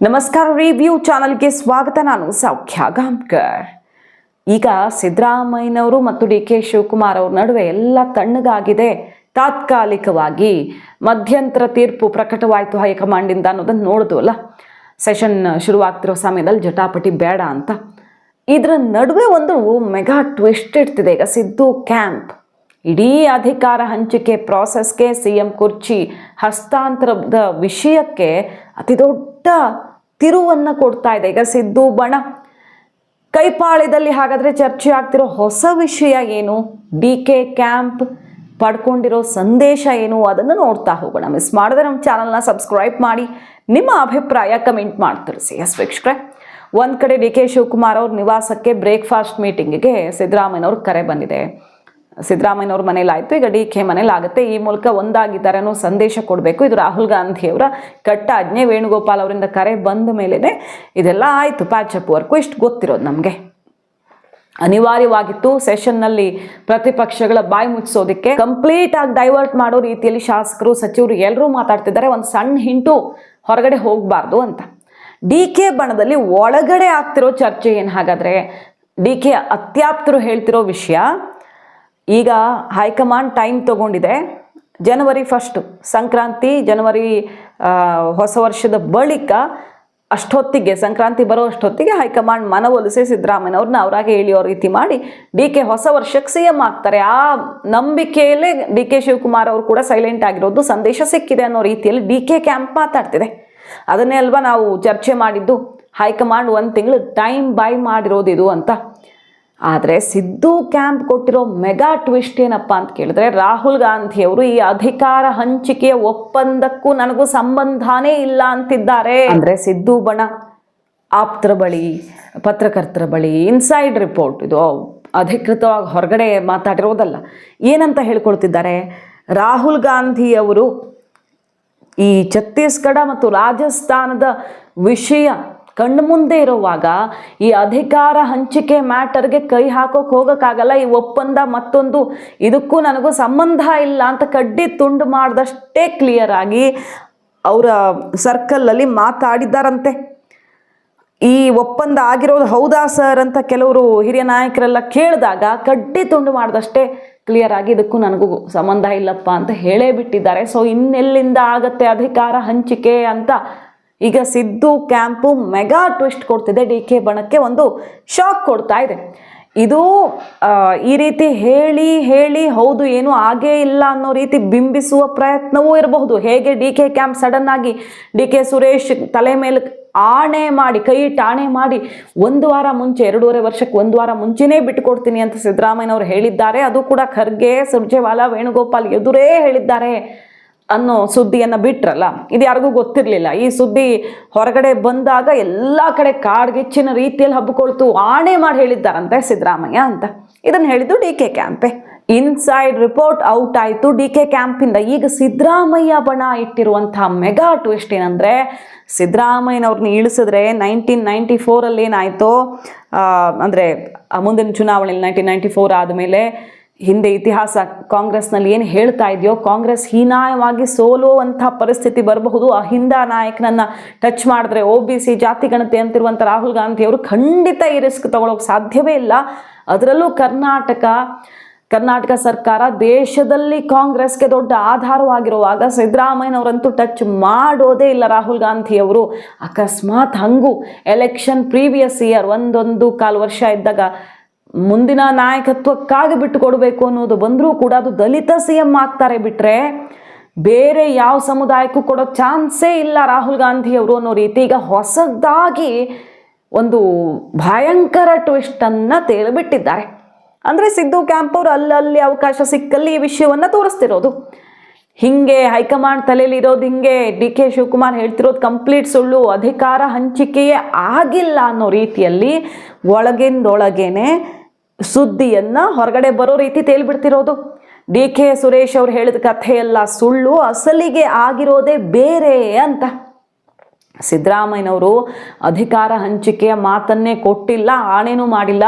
ನಮಸ್ಕಾರ, ರಿವ್ಯೂ ಚಾನಲ್ಗೆ ಸ್ವಾಗತ. ನಾನು ಸೌಖ್ಯ ಗಾಂಬ್ಕರ್. ಈಗ ಸಿದ್ದರಾಮಯ್ಯನವರು ಮತ್ತು ಡಿ ಕೆ ಶಿವಕುಮಾರ್ ಅವ್ರ ನಡುವೆ ಎಲ್ಲ ತಣ್ಣಗಾಗಿದೆ. ತಾತ್ಕಾಲಿಕವಾಗಿ ಮಧ್ಯಂತರ ತೀರ್ಪು ಪ್ರಕಟವಾಯಿತು ಹೈಕಮಾಂಡಿಂದ ಅನ್ನೋದನ್ನು ನೋಡಿದ್ವಲ್ಲ. ಸೆಷನ್ ಶುರುವಾಗ್ತಿರೋ ಸಮಯದಲ್ಲಿ ಜಟಾಪಟಿ ಬೇಡ ಅಂತ. ಇದರ ನಡುವೆ ಒಂದು ಮೆಗಾ ಟ್ವಿಸ್ಟ್ ಇಡ್ತಿದೆ ಈಗ ಸಿದ್ದು ಕ್ಯಾಂಪ್. ಇಡೀ ಅಧಿಕಾರ ಹಂಚಿಕೆ ಪ್ರಾಸೆಸ್ಗೆ, CM ಕುರ್ಚಿ ಹಸ್ತಾಂತರದ ವಿಷಯಕ್ಕೆ ಅತಿ ದೊಡ್ಡ ತಿರುವನ್ನು ಕೊಡ್ತಾ ಇದೆ ಈಗ ಸಿದ್ದು ಬಣ. ಕೈಪಾಳ್ಯದಲ್ಲಿ ಹಾಗಾದರೆ ಚರ್ಚೆ ಆಗ್ತಿರೋ ಹೊಸ ವಿಷಯ ಏನು, DK ಕ್ಯಾಂಪ್ ಪಡ್ಕೊಂಡಿರೋ ಸಂದೇಶ ಏನು, ಅದನ್ನು ನೋಡ್ತಾ ಹೋಗೋಣ. ಮಿಸ್ ಮಾಡಿದ್ರೆ ನಮ್ಮ ಚಾನಲ್ನ ಸಬ್ಸ್ಕ್ರೈಬ್ ಮಾಡಿ, ನಿಮ್ಮ ಅಭಿಪ್ರಾಯ ಕಮೆಂಟ್ ಮಾಡಿ ತಿಳಿಸಿ. ಎಸ್ ವೀಕ್ಷಕರೇ, ಒಂದು ಕಡೆ DK ಶಿವಕುಮಾರ್ ಅವ್ರ ನಿವಾಸಕ್ಕೆ ಬ್ರೇಕ್ಫಾಸ್ಟ್ ಮೀಟಿಂಗಿಗೆ ಸಿದ್ದರಾಮಯ್ಯನವ್ರ ಕರೆ ಬಂದಿದೆ. ಸಿದ್ದರಾಮಯ್ಯನವ್ರ ಮನೇಲಾಯಿತು, ಈಗ DK ಮನೇಲಾಗುತ್ತೆ. ಈ ಮೂಲಕ ಒಂದಾಗಿದ್ದಾರೆ ಅನ್ನೋ ಸಂದೇಶ ಕೊಡಬೇಕು. ಇದು ರಾಹುಲ್ ಗಾಂಧಿಯವರ ಕಟ್ಟಾಜ್ಞೆ. ವೇಣುಗೋಪಾಲ್ ಅವರಿಂದ ಕರೆ ಬಂದ ಮೇಲೇ ಇದೆಲ್ಲ ಆಯಿತು, ಪ್ಯಾಚಪ್ ವರ್ಕು. ಇಷ್ಟು ಗೊತ್ತಿರೋದು ನಮಗೆ. ಅನಿವಾರ್ಯವಾಗಿತ್ತು ಸೆಷನ್ನಲ್ಲಿ ಪ್ರತಿಪಕ್ಷಗಳ ಬಾಯಿ ಮುಚ್ಚಿಸೋದಕ್ಕೆ, ಕಂಪ್ಲೀಟ್ ಆಗಿ ಡೈವರ್ಟ್ ಮಾಡೋ ರೀತಿಯಲ್ಲಿ ಶಾಸಕರು, ಸಚಿವರು ಎಲ್ಲರೂ ಮಾತಾಡ್ತಿದ್ದಾರೆ. ಒಂದು ಸಣ್ಣ ಹಿಂಟು ಹೊರಗಡೆ ಹೋಗಬಾರ್ದು ಅಂತ. DK ಬಣದಲ್ಲಿ ಒಳಗಡೆ ಆಗ್ತಿರೋ ಚರ್ಚೆ ಏನು ಹಾಗಾದರೆ, DK ಅತ್ಯಾಪ್ತರು ಹೇಳ್ತಿರೋ ವಿಷಯ, ಈಗ ಹೈಕಮಾಂಡ್ ಟೈಮ್ ತಗೊಂಡಿದೆ. ಜನವರಿ 1 ಸಂಕ್ರಾಂತಿ, ಜನವರಿ ಹೊಸ ವರ್ಷದ ಬಳಿಕ ಅಷ್ಟೊತ್ತಿಗೆ, ಸಂಕ್ರಾಂತಿ ಬರೋ ಅಷ್ಟೊತ್ತಿಗೆ ಹೈಕಮಾಂಡ್ ಮನವೊಲಿಸಿ ಸಿದ್ದರಾಮಯ್ಯವ್ರನ್ನ ಅವರಾಗೆ ಹೇಳಿಯೋ ರೀತಿ ಮಾಡಿ DK ಹೊಸ ವರ್ಷಕ್ಕೆ CM ಆಗ್ತಾರೆ. ಆ ನಂಬಿಕೆಯಲ್ಲೇ DK ಶಿವಕುಮಾರ್ ಅವರು ಕೂಡ ಸೈಲೆಂಟ್ ಆಗಿರೋದು ಸಂದೇಶ ಸಿಕ್ಕಿದೆ ಅನ್ನೋ ರೀತಿಯಲ್ಲಿ DK ಕ್ಯಾಂಪ್ ಮಾತಾಡ್ತಿದೆ. ಅದನ್ನೇ ಅಲ್ವಾ ನಾವು ಚರ್ಚೆ ಮಾಡಿದ್ದು, ಹೈಕಮಾಂಡ್ 1 ತಿಂಗಳು ಟೈಮ್ ಬೈ ಮಾಡಿರೋದು ಇದು ಅಂತ. ಆದರೆ ಸಿದ್ದು ಕ್ಯಾಂಪ್ ಕೊಟ್ಟಿರೋ ಮೆಗಾ ಟ್ವಿಸ್ಟ್ ಏನಪ್ಪ ಅಂತ ಕೇಳಿದ್ರೆ, ರಾಹುಲ್ ಗಾಂಧಿಯವರು ಈ ಅಧಿಕಾರ ಹಂಚಿಕೆಯ ಒಪ್ಪಂದಕ್ಕೂ ನನಗೂ ಸಂಬಂಧನೇ ಇಲ್ಲ ಅಂತಿದ್ದಾರೆ. ಅಂದರೆ ಸಿದ್ದು ಬಣ ಆಪ್ತರ ಬಳಿ, ಪತ್ರಕರ್ತರ ಬಳಿ ಇನ್ಸೈಡ್ ರಿಪೋರ್ಟ್, ಇದು ಅಧಿಕೃತವಾಗಿ ಹೊರಗಡೆ ಮಾತಾಡಿರೋದಲ್ಲ. ಏನಂತ ಹೇಳ್ಕೊಳ್ತಿದ್ದಾರೆ, ರಾಹುಲ್ ಗಾಂಧಿಯವರು ಈ ಛತ್ತೀಸ್ಗಢ ಮತ್ತು ರಾಜಸ್ಥಾನದ ವಿಷಯ ಕಣ್ಣು ಮುಂದೆ ಇರುವಾಗ ಈ ಅಧಿಕಾರ ಹಂಚಿಕೆ ಮ್ಯಾಟರ್ಗೆ ಕೈ ಹಾಕೋಕೆ ಹೋಗೋಕ್ಕಾಗಲ್ಲ, ಈ ಒಪ್ಪಂದ ಮತ್ತೊಂದು ಇದಕ್ಕೂ ನನಗೂ ಸಂಬಂಧ ಇಲ್ಲ ಅಂತ ಕಡ್ಡಿ ತುಂಡು ಮಾಡಿದಷ್ಟೇ ಕ್ಲಿಯರ್ ಆಗಿ ಅವರ ಸರ್ಕಲಲ್ಲಿ ಮಾತಾಡಿದ್ದಾರಂತೆ. ಈ ಒಪ್ಪಂದ ಆಗಿರೋದು ಹೌದಾ ಸರ್ ಅಂತ ಕೆಲವರು ಹಿರಿಯ ನಾಯಕರೆಲ್ಲ ಕೇಳಿದಾಗ ಕಡ್ಡಿ ತುಂಡು ಮಾಡಿದಷ್ಟೇ ಕ್ಲಿಯರ್ ಆಗಿ ಇದಕ್ಕೂ ನನಗೂ ಸಂಬಂಧ ಇಲ್ಲಪ್ಪ ಅಂತ ಹೇಳೇ ಬಿಟ್ಟಿದ್ದಾರೆ. ಸೊ ಇನ್ನೆಲ್ಲಿಂದ ಆಗತ್ತೆ ಅಧಿಕಾರ ಹಂಚಿಕೆ ಅಂತ ಈಗ ಸಿದ್ದು ಕ್ಯಾಂಪು ಮೆಗಾ ಟ್ವಿಸ್ಟ್ ಕೊಡ್ತಿದೆ. DK ಬಣಕ್ಕೆ ಒಂದು ಶಾಕ್ ಕೊಡ್ತಾ ಇದೆ. ಇದು ಈ ರೀತಿ ಹೇಳಿ ಹೌದು ಏನೂ ಆಗೇ ಇಲ್ಲ ಅನ್ನೋ ರೀತಿ ಬಿಂಬಿಸುವ ಪ್ರಯತ್ನವೂ ಇರಬಹುದು. ಹೇಗೆ DK ಕ್ಯಾಂಪ್ ಸಡನ್ ಆಗಿ DK ಸುರೇಶ್ ತಲೆ ಮೇಲೆ ಆಣೆ ಮಾಡಿ, ಕೈ ಇಟ್ಟು ಆಣೆ ಮಾಡಿ 1 ವಾರ ಮುಂಚೆ, 2.5 ವರ್ಷಕ್ಕೆ 1 ವಾರ ಮುಂಚೆನೇ ಬಿಟ್ಟುಕೊಡ್ತೀನಿ ಅಂತ ಸಿದ್ದರಾಮಯ್ಯನವರು ಹೇಳಿದ್ದಾರೆ. ಅದು ಕೂಡ ಖರ್ಗೆ, ಸುರ್ಜೇವಾಲಾ, ವೇಣುಗೋಪಾಲ್ ಎದುರೇ ಹೇಳಿದ್ದಾರೆ ಅನ್ನೋ ಸುದ್ದಿಯನ್ನು ಬಿಟ್ರಲ್ಲ. ಇದು ಯಾರಿಗೂ ಗೊತ್ತಿರಲಿಲ್ಲ. ಈ ಸುದ್ದಿ ಹೊರಗಡೆ ಬಂದಾಗ ಎಲ್ಲ ಕಡೆ ಕಾಡ್ಗಿಚ್ಚಿನ ರೀತಿಯಲ್ಲಿ ಹಬ್ಬಿಕೊಳ್ತು. ಆಣೆ ಮಾಡಿ ಹೇಳಿದ್ದಾರಂತೆ ಸಿದ್ದರಾಮಯ್ಯ ಅಂತ. ಇದನ್ನು ಹೇಳಿದ್ದು DK ಕ್ಯಾಂಪೇ. ಇನ್ಸೈಡ್ ರಿಪೋರ್ಟ್ ಔಟ್ ಆಯಿತು DK ಕ್ಯಾಂಪಿಂದ. ಈಗ ಸಿದ್ದರಾಮಯ್ಯ ಬಣ ಇಟ್ಟಿರುವಂತಹ ಮೆಗಾ ಟ್ವಿಸ್ಟ್ ಏನಂದರೆ, ಸಿದ್ದರಾಮಯ್ಯನವ್ರನ್ನ ಇಳಿಸಿದ್ರೆ 1994 ಏನಾಯಿತೋ, ಅಂದರೆ ಮುಂದಿನ ಚುನಾವಣೆಯಲ್ಲಿ 1994 ಆದಮೇಲೆ ಹಿಂದೆ ಇತಿಹಾಸ ಕಾಂಗ್ರೆಸ್ನಲ್ಲಿ ಏನು ಹೇಳ್ತಾ ಇದೆಯೋ, ಕಾಂಗ್ರೆಸ್ ಹೀನಾಯವಾಗಿ ಸೋಲುವಂಥ ಪರಿಸ್ಥಿತಿ ಬರಬಹುದು. ಅಹಿಂದ ನಾಯಕನನ್ನು ಟಚ್ ಮಾಡಿದ್ರೆ OBC ಜಾತಿ ಗಣತಿ ಅಂತಿರುವಂಥ ರಾಹುಲ್ ಗಾಂಧಿಯವರು ಖಂಡಿತ ಈ ರಿಸ್ಕ್ ತಗೊಳ್ಳೋಕೆ ಸಾಧ್ಯವೇ ಇಲ್ಲ. ಅದರಲ್ಲೂ ಕರ್ನಾಟಕ ಸರ್ಕಾರ ದೇಶದಲ್ಲಿ ಕಾಂಗ್ರೆಸ್ಗೆ ದೊಡ್ಡ ಆಧಾರವಾಗಿರುವಾಗ ಸಿದ್ದರಾಮಯ್ಯನವರಂತೂ ಟಚ್ ಮಾಡೋದೇ ಇಲ್ಲ ರಾಹುಲ್ ಗಾಂಧಿಯವರು. ಅಕಸ್ಮಾತ್ ಹಂಗೂ ಎಲೆಕ್ಷನ್ ಪ್ರೀವಿಯಸ್ ಇಯರ್ 1.25 ವರ್ಷ ಇದ್ದಾಗ ಮುಂದಿನ ನಾಯಕತ್ವಕ್ಕಾಗಿ ಬಿಟ್ಟು ಕೊಡಬೇಕು ಅನ್ನೋದು ಬಂದರೂ ಕೂಡ ಅದು ದಲಿತ CM ಆಗ್ತಾರೆ ಬಿಟ್ಟರೆ ಬೇರೆ ಯಾವ ಸಮುದಾಯಕ್ಕೂ ಕೊಡೋ ಚಾನ್ಸೇ ಇಲ್ಲ ರಾಹುಲ್ ಗಾಂಧಿಯವರು ಅನ್ನೋ ರೀತಿ ಈಗ ಹೊಸದಾಗಿ ಒಂದು ಭಯಂಕರ ಟ್ವಿಸ್ಟನ್ನು ತೇಲಿಬಿಟ್ಟಿದ್ದಾರೆ. ಅಂದರೆ ಸಿದ್ದು ಕ್ಯಾಂಪ್ ಅವರು ಅಲ್ಲಲ್ಲಿ ಅವಕಾಶ ಸಿಕ್ಕಲ್ಲಿ ಈ ವಿಷಯವನ್ನು ತೋರಿಸ್ತಿರೋದು. ಹಿಂಗೆ ಹೈಕಮಾಂಡ್ ತಲೆಯಲ್ಲಿ ಇರೋದು ಹಿಂಗೆ, DK ಶಿವಕುಮಾರ್ ಹೇಳ್ತಿರೋದು ಕಂಪ್ಲೀಟ್ ಸುಳ್ಳು, ಅಧಿಕಾರ ಹಂಚಿಕೆಯೇ ಆಗಿಲ್ಲ ಅನ್ನೋ ರೀತಿಯಲ್ಲಿ ಒಳಗಿಂದೊಳಗೇನೆ ಸುದ್ದಿಯನ್ನು ಹೊರಗಡೆ ಬರೋ ರೀತಿ ತೇಲ್ಬಿಡ್ತಿರೋದು. DK ಸುರೇಶ್ ಅವ್ರು ಹೇಳಿದ ಕಥೆಯೆಲ್ಲ ಸುಳ್ಳು, ಅಸಲಿಗೆ ಆಗಿರೋದೇ ಬೇರೆ ಅಂತ. ಸಿದ್ದರಾಮಯ್ಯನವರು ಅಧಿಕಾರ ಹಂಚಿಕೆಯ ಮಾತನ್ನೇ ಕೊಟ್ಟಿಲ್ಲ, ಆಣೆನೂ ಮಾಡಿಲ್ಲ.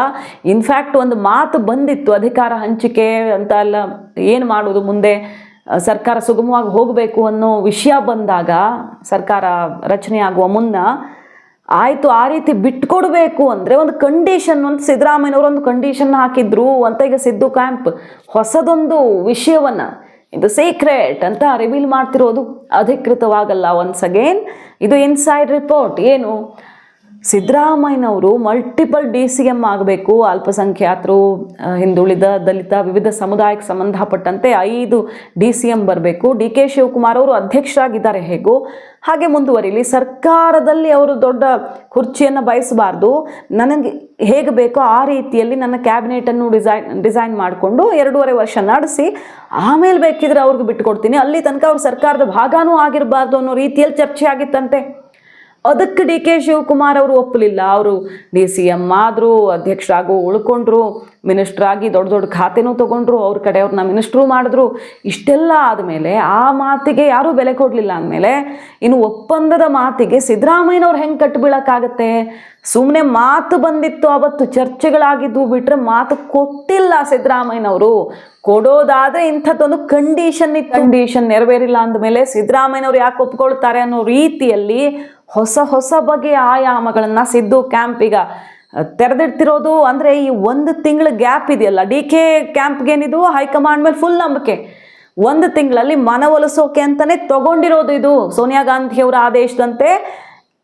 ಇನ್ಫ್ಯಾಕ್ಟ್ ಒಂದು ಮಾತು ಬಂದಿತ್ತು, ಅಧಿಕಾರ ಹಂಚಿಕೆ ಅಂತ ಎಲ್ಲ ಏನು ಮಾಡೋದು ಮುಂದೆ, ಸರ್ಕಾರ ಸುಗಮವಾಗಿ ಹೋಗಬೇಕು ಅನ್ನೋ ವಿಷಯ ಬಂದಾಗ, ಸರ್ಕಾರ ರಚನೆ ಆಗುವ ಮುನ್ನ ಆಯಿತು ಆ ರೀತಿ ಬಿಟ್ಕೊಡ್ಬೇಕು ಅಂದರೆ ಒಂದು ಕಂಡೀಷನ್ ಅಂತ ಸಿದ್ದರಾಮಯ್ಯನವರು ಒಂದು ಕಂಡೀಷನ್ ಹಾಕಿದ್ರು ಅಂತ ಈಗ ಸಿದ್ದು ಕ್ಯಾಂಪ್ ಹೊಸದೊಂದು ವಿಷಯವನ್ನು ಇದು ಸೀಕ್ರೆಟ್ ಅಂತ ರಿವೀಲ್ ಮಾಡ್ತಿರೋದು ಅಧಿಕೃತವಾಗಲ್ಲ. ಒನ್ಸ್ ಅಗೇನ್ ಇದು ಇನ್ಸೈಡ್ ರಿಪೋರ್ಟ್. ಏನು ಸಿದ್ದರಾಮಯ್ಯನವರು ಮಲ್ಟಿಪಲ್ DCM ಆಗಬೇಕು, ಅಲ್ಪಸಂಖ್ಯಾತರು, ಹಿಂದುಳಿದ, ದಲಿತ, ವಿವಿಧ ಸಮುದಾಯಕ್ಕೆ ಸಂಬಂಧಪಟ್ಟಂತೆ 5 DCM ಬರಬೇಕು. DK ಶಿವಕುಮಾರ್ ಅವರು ಅಧ್ಯಕ್ಷರಾಗಿದ್ದಾರೆ, ಹೇಗೋ ಹಾಗೆ ಮುಂದುವರಿಲಿ. ಸರ್ಕಾರದಲ್ಲಿ ಅವರು ದೊಡ್ಡ ಕುರ್ಚಿಯನ್ನು ಬಯಸಬಾರ್ದು, ನನಗೆ ಹೇಗೆ ಬೇಕೋ ಆ ರೀತಿಯಲ್ಲಿ ನನ್ನ ಕ್ಯಾಬಿನೆಟನ್ನು ಡಿಸೈನ್ ಮಾಡಿಕೊಂಡು 2.5 ವರ್ಷ ನಡೆಸಿ ಆಮೇಲೆ ಬೇಕಿದ್ರೆ ಅವ್ರಿಗೆ ಬಿಟ್ಟುಕೊಡ್ತೀನಿ, ಅಲ್ಲಿ ತನಕ ಅವ್ರ ಸರ್ಕಾರದ ಭಾಗನೂ ಆಗಿರಬಾರ್ದು ಅನ್ನೋ ರೀತಿಯಲ್ಲಿ ಚರ್ಚೆ ಆಗಿತ್ತಂತೆ. ಅದಕ್ಕೆ DK ಶಿವಕುಮಾರ್ ಅವರು ಒಪ್ಪಲಿಲ್ಲ. ಅವರು DCM ಆದರು, ಅಧ್ಯಕ್ಷರಾಗೂ ಉಳ್ಕೊಂಡ್ರು, ಮಿನಿಸ್ಟ್ರಾಗಿ ದೊಡ್ಡ ದೊಡ್ಡ ಖಾತೆನೂ ತೊಗೊಂಡ್ರು, ಅವ್ರ ಕಡೆಯವ್ರನ್ನ ಮಿನಿಸ್ಟ್ರು ಮಾಡಿದ್ರು. ಇಷ್ಟೆಲ್ಲ ಆದಮೇಲೆ ಆ ಮಾತಿಗೆ ಯಾರೂ ಬೆಲೆ ಕೊಡಲಿಲ್ಲ ಅಂದಮೇಲೆ ಇನ್ನು ಒಪ್ಪಂದದ ಮಾತಿಗೆ ಸಿದ್ದರಾಮಯ್ಯನವ್ರು ಹೆಂಗೆ ಕಟ್ಟಿಬೀಳಕ್ಕಾಗತ್ತೆ? ಸುಮ್ಮನೆ ಮಾತು ಬಂದಿತ್ತು, ಅವತ್ತು ಚರ್ಚೆಗಳಾಗಿದ್ದು ಬಿಟ್ಟರೆ ಮಾತು ಕೊಟ್ಟಿಲ್ಲ ಸಿದ್ದರಾಮಯ್ಯನವರು. ಕೊಡೋದಾದರೆ ಇಂಥದ್ದೊಂದು ಕಂಡೀಷನ್ ಇತ್ತು, ಕಂಡೀಷನ್ ನೆರವೇರಿಲ್ಲ ಅಂದಮೇಲೆ ಸಿದ್ದರಾಮಯ್ಯನವ್ರು ಯಾಕೆ ಒಪ್ಕೊಳ್ತಾರೆ ಅನ್ನೋ ರೀತಿಯಲ್ಲಿ ಹೊಸ ಬಗೆಯ ಆಯಾಮಗಳನ್ನು ಸಿದ್ದು ಕ್ಯಾಂಪ್ ಈಗ ತೆರೆದಿಡ್ತಿರೋದು. ಅಂದರೆ ಈ 1 ತಿಂಗಳ ಗ್ಯಾಪ್ ಇದೆಯಲ್ಲ, DK ಕ್ಯಾಂಪ್ಗೇನಿದು ಹೈಕಮಾಂಡ್ ಮೇಲೆ ಫುಲ್ ನಂಬಿಕೆ. 1 ತಿಂಗಳಲ್ಲಿ ಮನವೊಲಿಸೋಕೆ ಅಂತಲೇ ತಗೊಂಡಿರೋದು ಇದು. ಸೋನಿಯಾ ಗಾಂಧಿಯವರ ಆದೇಶದಂತೆ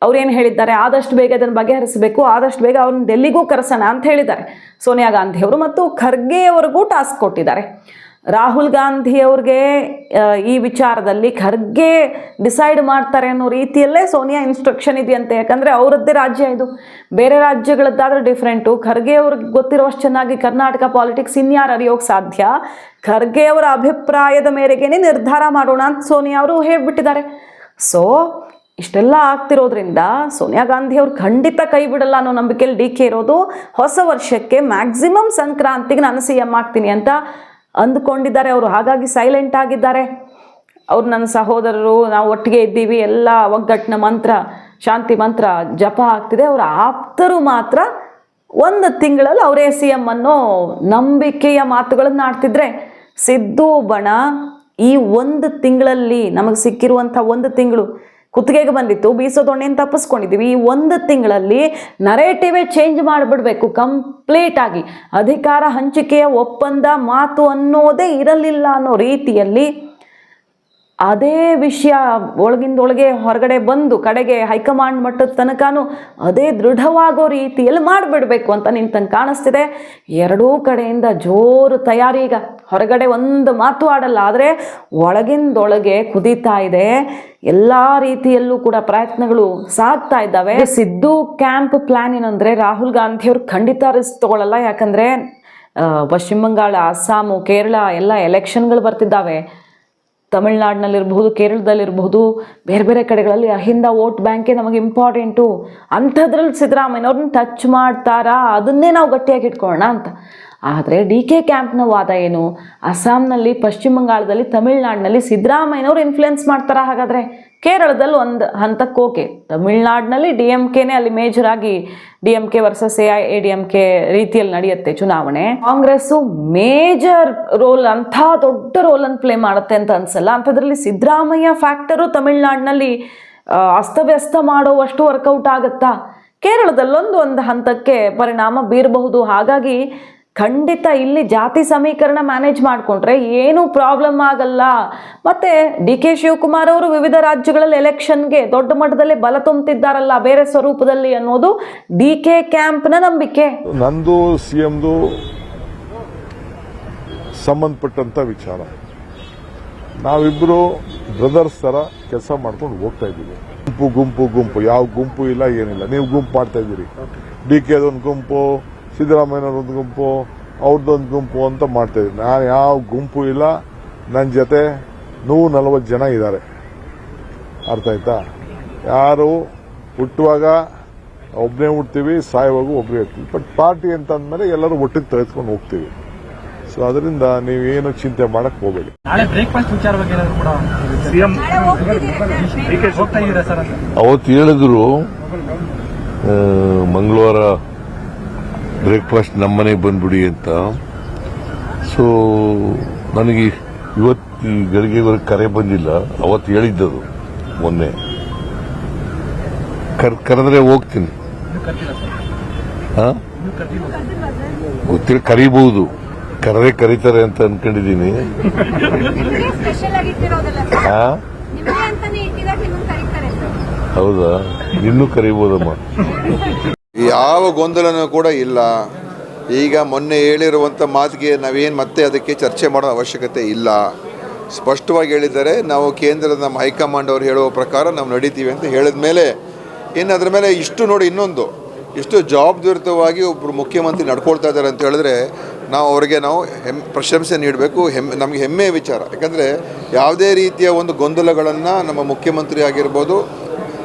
ಅವ್ರೇನು ಹೇಳಿದ್ದಾರೆ, ಆದಷ್ಟು ಬೇಗ ಅದನ್ನು ಬಗೆಹರಿಸಬೇಕು, ಆದಷ್ಟು ಬೇಗ ಅವ್ರನ್ನ ಡೆಲ್ಲಿಗೂ ಕರೆಸೋಣ ಅಂತ ಹೇಳಿದ್ದಾರೆ ಸೋನಿಯಾ ಗಾಂಧಿಯವರು. ಮತ್ತು ಖರ್ಗೆಯವರಿಗೂ ಟಾಸ್ಕ್ ಕೊಟ್ಟಿದ್ದಾರೆ. ರಾಹುಲ್ ಗಾಂಧಿಯವ್ರಿಗೆ ಈ ವಿಚಾರದಲ್ಲಿ ಖರ್ಗೆ ಡಿಸೈಡ್ ಮಾಡ್ತಾರೆ ಅನ್ನೋ ರೀತಿಯಲ್ಲೇ ಸೋನಿಯಾ ಇನ್ಸ್ಟ್ರಕ್ಷನ್ ಇದೆಯಂತೆ. ಯಾಕಂದರೆ ಅವರದ್ದೇ ರಾಜ್ಯ ಇದು, ಬೇರೆ ರಾಜ್ಯಗಳದ್ದಾದ್ರೆ ಡಿಫ್ರೆಂಟು. ಖರ್ಗೆ ಅವ್ರಿಗೆ ಗೊತ್ತಿರೋಷ್ಟು ಚೆನ್ನಾಗಿ ಕರ್ನಾಟಕ ಪಾಲಿಟಿಕ್ಸ್ ಇನ್ಯಾರು ಅರಿಯೋಕ್ಕೆ ಸಾಧ್ಯ? ಖರ್ಗೆ ಅವರ ಅಭಿಪ್ರಾಯದ ಮೇರೆಗೇನೆ ನಿರ್ಧಾರ ಮಾಡೋಣ ಅಂತ ಸೋನಿಯಾ ಅವರು ಹೇಳ್ಬಿಟ್ಟಿದ್ದಾರೆ. ಸೊ ಇಷ್ಟೆಲ್ಲ ಆಗ್ತಿರೋದ್ರಿಂದ ಸೋನಿಯಾ ಗಾಂಧಿ ಅವ್ರು ಖಂಡಿತ ಕೈ ಬಿಡಲ್ಲ ಅನ್ನೋ ನಂಬಿಕೆಯಲ್ಲಿ DK ಇರೋದು. ಹೊಸ ವರ್ಷಕ್ಕೆ ಮ್ಯಾಕ್ಸಿಮಮ್ ಸಂಕ್ರಾಂತಿಗೆ ನಾನು CM ಆಗ್ತೀನಿ ಅಂತ ಅಂದುಕೊಂಡಿದ್ದಾರೆ ಅವರು. ಹಾಗಾಗಿ ಸೈಲೆಂಟ್ ಆಗಿದ್ದಾರೆ. ಅವ್ರು ನನ್ನ ಸಹೋದರರು, ನಾವು ಒಟ್ಟಿಗೆ ಇದ್ದೀವಿ, ಎಲ್ಲ ಒಗ್ಗಟ್ಟಿನ ಮಂತ್ರ, ಶಾಂತಿ ಮಂತ್ರ ಜಪ ಆಗ್ತಿದೆ. ಅವರ ಆಪ್ತರು ಮಾತ್ರ 1 ತಿಂಗಳಲ್ಲಿ ಅವರೇ CM ಅನ್ನೋ ನಂಬಿಕೆಯ ಮಾತುಗಳನ್ನು ಆಡ್ತಿದ್ರೆ, ಸಿದ್ದು ಬಣ ಈ 1 ತಿಂಗಳಲ್ಲಿ ನಮಗೆ ಸಿಕ್ಕಿರುವಂಥ 1 ತಿಂಗಳು ಕುತ್ತಿಗೆಗೆ ಬಂದಿತ್ತು, ಬೀಸೋದೊಣ್ಣೆಯನ್ನು ತಪ್ಪಿಸ್ಕೊಂಡಿದ್ದೀವಿ. ಈ 1 ತಿಂಗಳಲ್ಲಿ ನರೇಟಿವೇ ಚೇಂಜ್ ಮಾಡಿಬಿಡ್ಬೇಕು ಕಂಪ್ಲೀಟ್ ಆಗಿ. ಅಧಿಕಾರ ಹಂಚಿಕೆಯ ಒಪ್ಪಂದ ಮಾತು ಅನ್ನೋದೇ ಇರಲಿಲ್ಲ ಅನ್ನೋ ರೀತಿಯಲ್ಲಿ ಅದೇ ವಿಷಯ ಒಳಗಿಂದೊಳಗೆ ಹೊರಗಡೆ ಬಂದು ಕಡೆಗೆ ಹೈಕಮಾಂಡ್ ಮಟ್ಟದ ತನಕನೂ ಅದೇ ದೃಢವಾಗೋ ರೀತಿಯಲ್ಲಿ ಮಾಡಿಬಿಡಬೇಕು ಅಂತ ನಿಂತಂಗೆ ಕಾಣಿಸ್ತಿದೆ. ಎರಡೂ ಕಡೆಯಿಂದ ಜೋರು ತಯಾರಿ. ಈಗ ಹೊರಗಡೆ ಒಂದು ಮಾತು ಆಡಲ್ಲ, ಆದರೆ ಒಳಗಿಂದೊಳಗೆ ಕುದೀತಾ ಇದೆ. ಎಲ್ಲ ರೀತಿಯಲ್ಲೂ ಕೂಡ ಪ್ರಯತ್ನಗಳು ಸಾಗ್ತಾ ಇದ್ದಾವೆ. ಸಿದ್ದು ಕ್ಯಾಂಪ್ ಪ್ಲಾನ್ ಏನಂದರೆ, ರಾಹುಲ್ ಗಾಂಧಿಯವರು ಖಂಡಿತ ರಿಸ್ಕ್ ತಗೊಳ್ಳಲ್ಲ. ಯಾಕಂದರೆ ಪಶ್ಚಿಮ ಬಂಗಾಳ, ಅಸ್ಸಾಮು, ಕೇರಳ ಎಲ್ಲ ಎಲೆಕ್ಷನ್ಗಳು ಬರ್ತಿದ್ದಾವೆ. ತಮಿಳ್ನಾಡಿನಲ್ಲಿರ್ಬಹುದು, ಕೇರಳದಲ್ಲಿರಬಹುದು, ಬೇರೆ ಬೇರೆ ಕಡೆಗಳಲ್ಲಿ ಅಹಿಂದ ವೋಟ್ ಬ್ಯಾಂಕೇ ನಮಗೆ ಇಂಪಾರ್ಟೆಂಟು. ಅಂಥದ್ರಲ್ಲಿ ಸಿದ್ದರಾಮಯ್ಯವ್ರನ್ನ ಟಚ್ ಮಾಡ್ತಾರಾ, ಅದನ್ನೇ ನಾವು ಗಟ್ಟಿಯಾಗಿ ಇಟ್ಕೊಳ್ಳೋಣ ಅಂತ. ಆದರೆ DK ಕ್ಯಾಂಪ್ನ ವಾದ ಏನು? ಅಸ್ಸಾಂನಲ್ಲಿ, ಪಶ್ಚಿಮ ಬಂಗಾಳದಲ್ಲಿ, ತಮಿಳ್ನಾಡಿನಲ್ಲಿ ಸಿದ್ದರಾಮಯ್ಯನವ್ರು ಇನ್ಫ್ಲುಯೆನ್ಸ್ ಮಾಡ್ತಾರಾ? ಹಾಗಾದರೆ ಕೇರಳದಲ್ಲಿ ಒಂದು ಹಂತಕ್ಕೆ ಓಕೆ, ತಮಿಳ್ನಾಡಿನಲ್ಲಿ DMKನೇ ಅಲ್ಲಿ ಮೇಜರ್ ಆಗಿ DMK ವರ್ಸಸ್ AIADMK ರೀತಿಯಲ್ಲಿ ನಡೆಯುತ್ತೆ ಚುನಾವಣೆ. ಕಾಂಗ್ರೆಸ್ಸು ಮೇಜರ್ ರೋಲ್, ಅಂಥ ದೊಡ್ಡ ರೋಲನ್ನು ಪ್ಲೇ ಮಾಡುತ್ತೆ ಅಂತ ಅನ್ಸಲ್ಲ. ಅಂಥದ್ರಲ್ಲಿ ಸಿದ್ದರಾಮಯ್ಯ ಫ್ಯಾಕ್ಟರು ತಮಿಳ್ನಾಡಿನಲ್ಲಿ ಅಸ್ತವ್ಯಸ್ತ ಮಾಡೋವಷ್ಟು ವರ್ಕೌಟ್ ಆಗುತ್ತಾ? ಕೇರಳದಲ್ಲೊಂದು ಹಂತಕ್ಕೆ ಪರಿಣಾಮ ಬೀರಬಹುದು. ಹಾಗಾಗಿ ಖಂಡಿತ ಇಲ್ಲಿ ಜಾತಿ ಸಮೀಕರಣ ಮ್ಯಾನೇಜ್ ಮಾಡಿಕೊಂಡ್ರೆ ಏನೂ ಪ್ರಾಬ್ಲಮ್ ಆಗಲ್ಲ. ಮತ್ತು DK ಶಿವಕುಮಾರ್ ಅವರು ವಿವಿಧ ರಾಜ್ಯಗಳಲ್ಲಿ ಎಲೆಕ್ಷನ್ಗೆ ದೊಡ್ಡ ಮಟ್ಟದಲ್ಲಿ ಬಲ ತುಂಬುತ್ತಿದ್ದಾರಲ್ಲ ಬೇರೆ ಸ್ವರೂಪದಲ್ಲಿ ಅನ್ನೋದು DK ಕ್ಯಾಂಪ್ನ ನಂಬಿಕೆ. ನಂದು CMದು ಸಂಬಂಧಪಟ್ಟಂತ ವಿಚಾರ. ನಾವಿಬ್ಬರು ಬ್ರದರ್ಸ್ ಥರ ಕೆಲಸ ಮಾಡ್ಕೊಂಡು ಹೋಗ್ತಾ ಇದ್ದೀವಿ. ಗುಂಪು ಯಾವ ಗುಂಪು ಇಲ್ಲ, ಏನಿಲ್ಲ. ನೀವು ಗುಂಪು ಮಾಡ್ತಾ ಇದ್ದೀರಿ. DKದೊಂದು ಗುಂಪು, ಸಿದ್ದರಾಮಯ್ಯನವ್ರೊಂದು ಗುಂಪು, ಅವ್ರದ್ದೊಂದು ಗುಂಪು ಅಂತ ಮಾಡ್ತಾ ಇದ್ದೀನಿ. ನಾನು ಯಾವ ಗುಂಪು ಇಲ್ಲ. ನನ್ನ ಜೊತೆ 140 ಜನ ಇದ್ದಾರೆ. ಅರ್ಥ ಆಯ್ತಾ? ಯಾರು ಹುಟ್ಟುವಾಗ ಒಬ್ಬನೇ ಹುಡ್ತೀವಿ, ಸಾಯುವಾಗೂ ಒಬ್ಬರೇ ಇರ್ತೀವಿ. ಬಟ್ ಪಾರ್ಟಿ ಅಂತ ಅಂದಮೇಲೆ ಎಲ್ಲರೂ ಒಟ್ಟಿಗೆ ತೆಗೆದುಕೊಂಡು ಹೋಗ್ತೀವಿ. ಸೊ ಅದರಿಂದ ನೀವೇನು ಚಿಂತೆ ಮಾಡಕ್ ಹೋಗಬೇಡಿ. ಅವತ್ತು ಹೇಳಿದ್ರು ಮಂಗಳವಾರ ಬ್ರೇಕ್ಫಾಸ್ಟ್ ನಮ್ಮನೆಗೆ ಬಂದ್ಬಿಡಿ ಅಂತ. ಸೊ ನನಗೆ ಇವತ್ತು ಗಳಿಗೆವರೆಗೆ ಕರೆ ಬಂದಿಲ್ಲ. ಅವತ್ತು ಹೇಳಿದ್ದದು ಮೊನ್ನೆ. ಕರೆದ್ರೆ ಹೋಗ್ತೀನಿ. ಗೊತ್ತಿಲ್ಲ, ಕರಿಬಹುದು. ಕರೀತಾರೆ ಅಂತ ಅನ್ಕೊಂಡಿದ್ದೀನಿ. ಹೌದಾ, ಇನ್ನೂ ಕರಿಬಹುದಮ್ಮ. ಯಾವ ಗೊಂದಲನೂ ಕೂಡ ಇಲ್ಲ. ಈಗ ಮೊನ್ನೆ ಹೇಳಿರುವಂಥ ಮಾತಿಗೆ ನಾವೇನು ಮತ್ತೆ ಅದಕ್ಕೆ ಚರ್ಚೆ ಮಾಡೋ ಅವಶ್ಯಕತೆ ಇಲ್ಲ. ಸ್ಪಷ್ಟವಾಗಿ ಹೇಳಿದ್ದಾರೆ, ನಾವು ಕೇಂದ್ರದ ನಮ್ಮ ಹೈಕಮಾಂಡ್ ಅವರು ಹೇಳುವ ಪ್ರಕಾರ ನಾವು ನಡೀತೀವಿ ಅಂತ ಹೇಳಿದ ಮೇಲೆ ಇನ್ನು ಅದ್ರ ಮೇಲೆ ಇಷ್ಟು ನೋಡಿ, ಇನ್ನೊಂದು ಇಷ್ಟು ಜವಾಬ್ದಾರಿಯುತವಾಗಿ ಒಬ್ಬರು ಮುಖ್ಯಮಂತ್ರಿ ನಡ್ಕೊಳ್ತಾ ಇದ್ದಾರೆ ಅಂತ ಹೇಳಿದ್ರೆ ನಾವು ಅವರಿಗೆ ಪ್ರಶಂಸೆ ನೀಡಬೇಕು. ನಮಗೆ ಹೆಮ್ಮೆಯ ವಿಚಾರ. ಯಾಕಂದರೆ ಯಾವುದೇ ರೀತಿಯ ಒಂದು ಗೊಂದಲಗಳನ್ನು ನಮ್ಮ ಮುಖ್ಯಮಂತ್ರಿ ಆಗಿರ್ಬೋದು,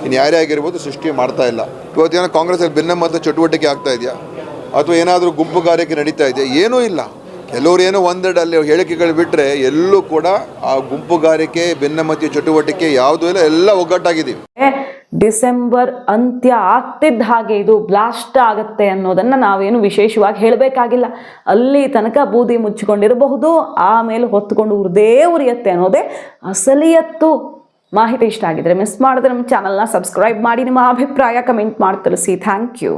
ಇನ್ನು ಯಾರೇ ಆಗಿರ್ಬೋದು ಸೃಷ್ಟಿ ಮಾಡ್ತಾ ಇಲ್ಲ. ಇವತ್ತೇನೋ ಕಾಂಗ್ರೆಸ್ಸಲ್ಲಿ ಭಿನ್ನಮತ ಚಟುವಟಿಕೆ ಆಗ್ತಾ ಇದೆಯಾ, ಅಥವಾ ಏನಾದರೂ ಗುಂಪುಗಾರಿಕೆ ನಡೀತಾ ಇದೆಯಾ? ಏನೂ ಇಲ್ಲ. ಕೆಲವರು ಏನೋ ಒಂದೆರಡು ಅಲ್ಲಿ ಹೇಳಿಕೆಗಳು ಬಿಟ್ಟರೆ ಎಲ್ಲೂ ಕೂಡ ಆ ಗುಂಪುಗಾರಿಕೆ, ಭಿನ್ನಮತೀಯ ಚಟುವಟಿಕೆ ಯಾವುದೂ ಇಲ್ಲ. ಎಲ್ಲ ಒಗ್ಗಟ್ಟಾಗಿದ್ದೀವಿ. ಡಿಸೆಂಬರ್ ಅಂತ್ಯ ಆಗ್ತಿದ್ದ ಹಾಗೆ ಇದು ಬ್ಲಾಸ್ಟ್ ಆಗುತ್ತೆ ಅನ್ನೋದನ್ನ ನಾವೇನು ವಿಶೇಷವಾಗಿ ಹೇಳಬೇಕಾಗಿಲ್ಲ. ಅಲ್ಲಿ ತನಕ ಬೂದಿ ಮುಚ್ಚಿಕೊಂಡಿರಬಹುದು, ಆಮೇಲೆ ಹೊತ್ತುಕೊಂಡು ಉರಿದೇ ಉರಿಯತ್ತೆ ಅನ್ನೋದೇ ಅಸಲಿಯತ್ತು. ಮಾಹಿತಿ ಇಷ್ಟ ಆಗಿದ್ರೆ ಮಿಸ್ ಮಾಡಿದ್ರೆ ನಮ್ಮ ಚಾನಲ್ನ ಸಬ್ಸ್ಕ್ರೈಬ್ ಮಾಡಿ, ನಿಮ್ಮ ಅಭಿಪ್ರಾಯ ಕಮೆಂಟ್ ಮಾಡಿ ತಿಳಿಸಿ. Thank you.